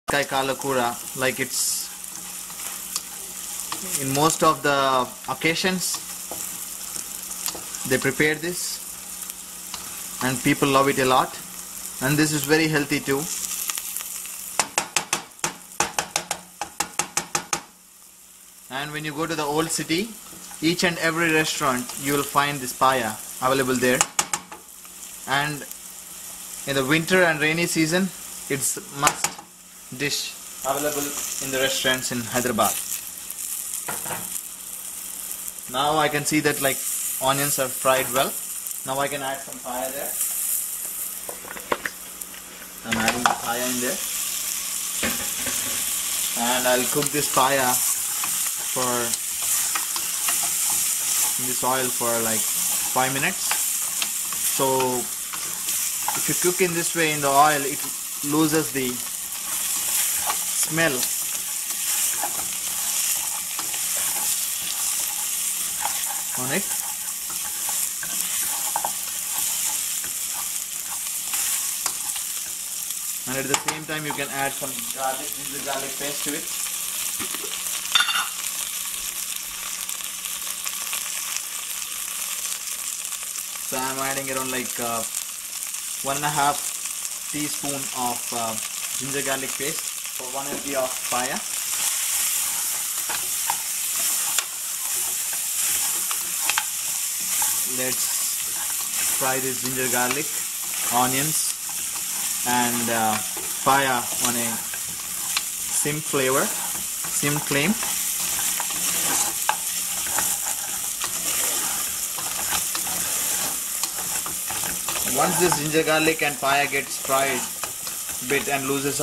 Kai kalakura, like it's in most of the occasions they prepare this and people love it a lot, and this is very healthy too. And when you go to the old city, each and every restaurant you will find this paya available there, and in the winter and rainy season it's must dish available in the restaurants in Hyderabad. Now I can see that like onions are fried well. Now I can add some paya there. I'm adding the paya in there, and I'll cook this paya in this oil for like 5 minutes. So if you cook in this way in the oil, it loses the smell on it. And at the same time you can add some ginger garlic paste to it. So I'm adding around like 1.5 teaspoon of ginger garlic paste for 1 mg of paya. Let's fry this ginger garlic, onions and paya on a sim flame. Once this ginger garlic and paya gets fried a bit and loses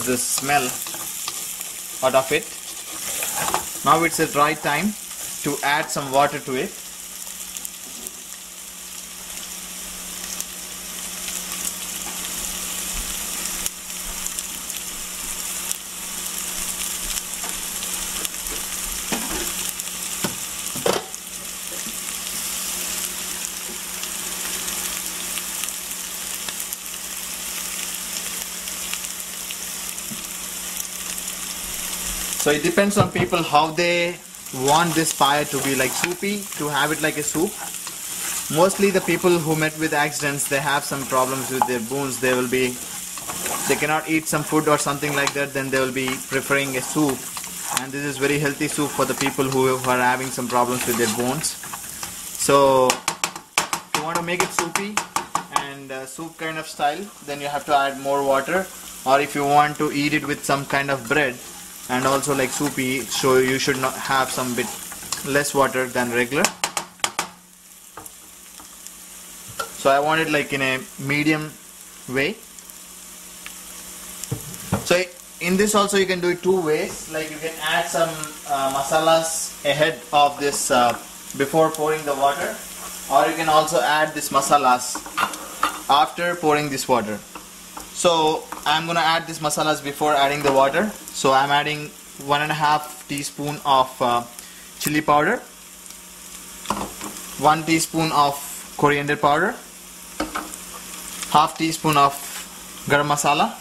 the smell out of it, now it's the right time to add some water to it. So it depends on people how they want this paya to be, like soupy, to have it like a soup. Mostly the people who met with accidents, they have some problems with their bones. They cannot eat some food or something like that, then they will be preferring a soup. And this is very healthy soup for the people who are having some problems with their bones. So if you want to make it soupy and soup kind of style, then you have to add more water. Or if you want to eat it with some kind of bread and also like soupy, so you should not have some bit less water than regular. So I want it like in a medium way. So in this also you can do it two ways. Like you can add some masalas ahead of this before pouring the water, or you can also add this masalas after pouring this water. So I'm gonna add this masalas before adding the water. So I'm adding 1.5 teaspoon of chili powder, 1 teaspoon of coriander powder, half teaspoon of garam masala,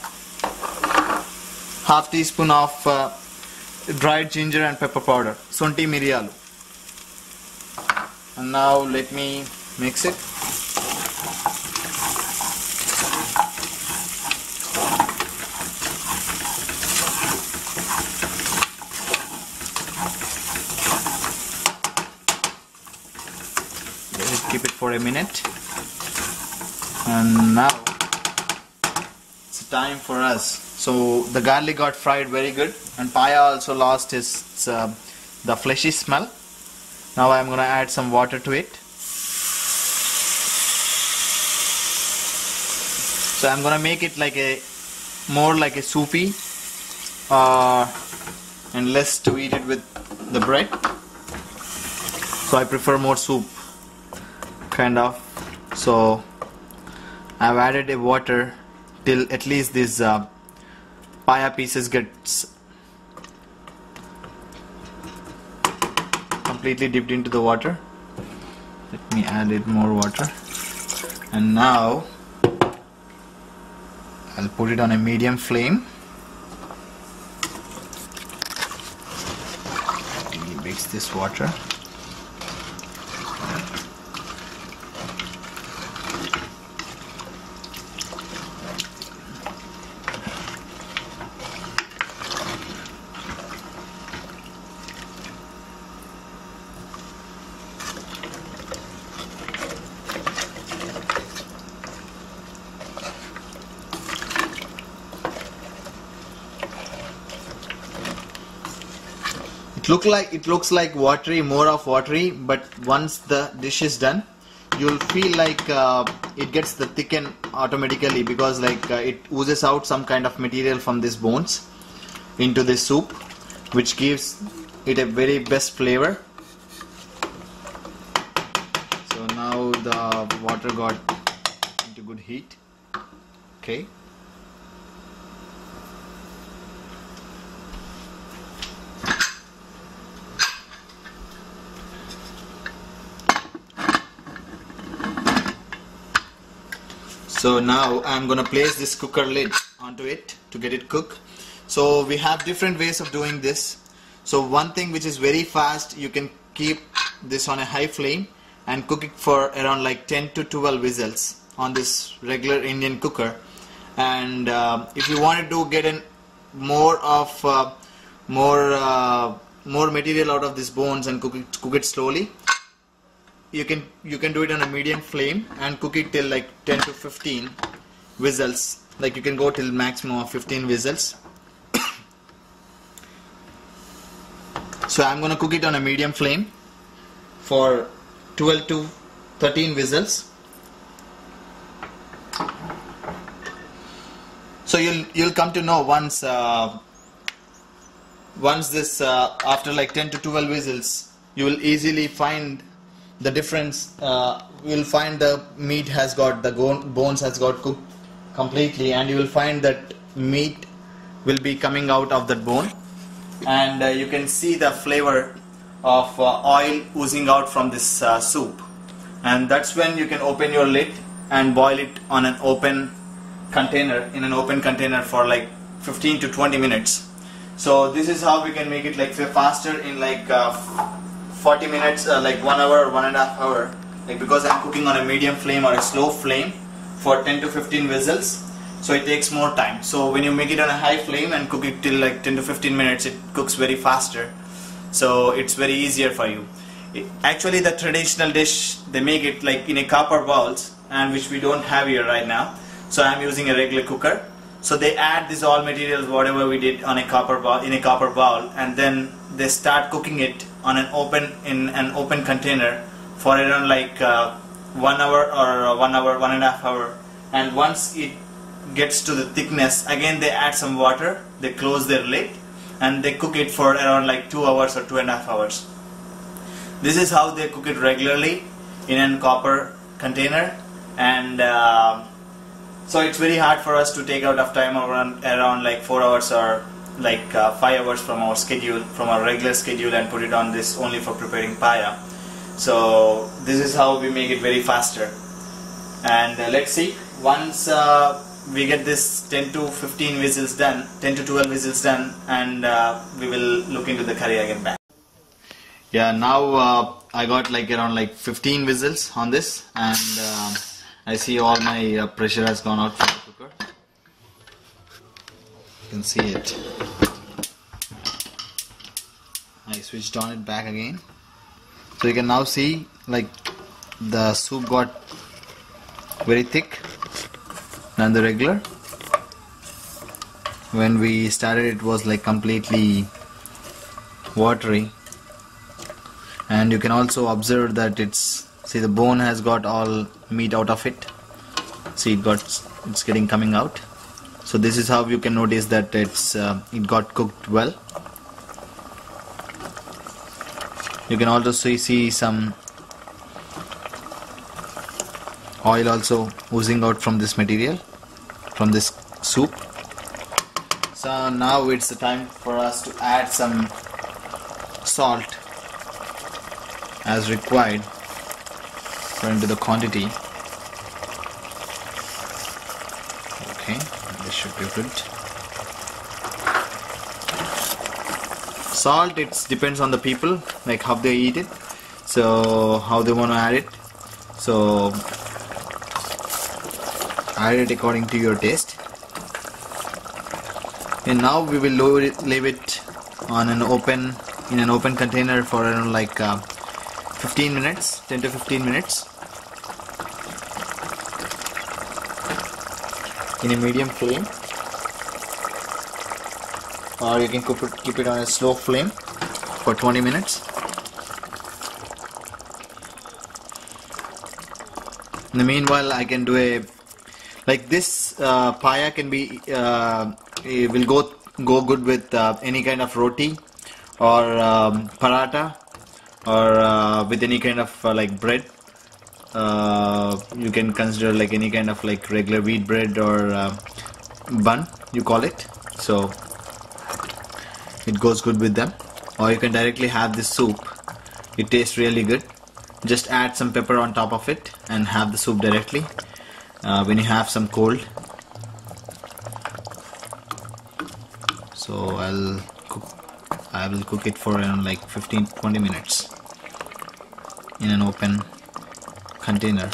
half teaspoon of dried ginger and pepper powder, sonti miriyalu. And now let me mix it. Keep it for a minute, and now it's time for us. So the garlic got fried very good, and paya also lost the fleshy smell. Now I'm gonna add some water to it. So I'm gonna make it like more like a soupy, and less to eat it with the bread. So I prefer more soup kind of. So I've added a water till at least these paya pieces gets completely dipped into the water. Let me add it more water, and now I'll put it on a medium flame. mix this water. It looks like watery, more of watery, but once the dish is done, you'll feel like it gets the thicken automatically, because it oozes out some kind of material from these bones into this soup, which gives it a very best flavor. So now the water got into good heat. Okay. So now I'm gonna place this cooker lid onto it to get it cooked. So we have different ways of doing this. So one thing which is very fast, you can keep this on a high flame and cook it for around like 10 to 12 whistles on this regular Indian cooker. And if you wanted to get in more material out of these bones and cook it slowly, you can do it on a medium flame and cook it till like 10 to 15 whistles. Like you can go till maximum of 15 whistles. So I'm gonna cook it on a medium flame for 12 to 13 whistles. So you'll come to know once this after like 10 to 12 whistles, you will easily find the difference. You will find the meat has got, the bones has got cooked completely, and you will find that meat will be coming out of that bone, and you can see the flavor of oil oozing out from this soup. And that's when you can open your lid and boil it on an open container, for like 15 to 20 minutes. So this is how we can make it like faster in like 40 minutes, like 1 hour or 1.5 hours, like because I'm cooking on a medium flame or a slow flame for 10 to 15 whistles, so it takes more time. So when you make it on a high flame and cook it till like 10 to 15 minutes, it cooks very faster, so it's very easier for you. Actually the traditional dish, they make it like in a copper bowls, and which we don't have here right now, so I'm using a regular cooker. So they add this all materials, whatever we did, on a copper bowl, and then they start cooking it on an open container for around like 1 hour or 1.5 hours. And once it gets to the thickness, again they add some water, they close their lid, and they cook it for around like 2 hours or 2.5 hours. This is how they cook it regularly in a copper container. And so it's very hard for us to take out of time around like 4 hours or like 5 hours from our schedule, from our regular schedule, and put it on this only for preparing paya. So this is how we make it very faster. And let's see, once we get this 10 to 15 whistles done, 10 to 12 whistles done, and we will look into the curry again back. Yeah, now I got like around like 15 whistles on this, and I see all my pressure has gone out from the cooker. You can see it. I switched on it back again, so you can now see like the soup got very thick than the regular. When we started, it was like completely watery, and you can also observe that see the bone has got all meat out of it. See, it's getting coming out. So this is how you can notice that it got cooked well. You can also see some oil also oozing out from this material, from this soup. So now it's the time for us to add some salt as required according to the quantity. Okay, this should be good. Salt, it depends on the people, like how they eat it, so how they want to add it. So add it according to your taste. And now we will leave it on in an open container for around like 15 minutes, 10 to 15 minutes, in a medium flame, or you can keep it on a slow flame for 20 minutes. In the meanwhile, I can do a like this. Paya can be it will go good with any kind of roti or paratha, or with any kind of like bread. You can consider like any kind of like regular wheat bread or bun, you call it. So it goes good with them. Or you can directly have this soup. It tastes really good. Just add some pepper on top of it and have the soup directly when you have some cold. So I will cook it for around like 15-20 minutes in an open container.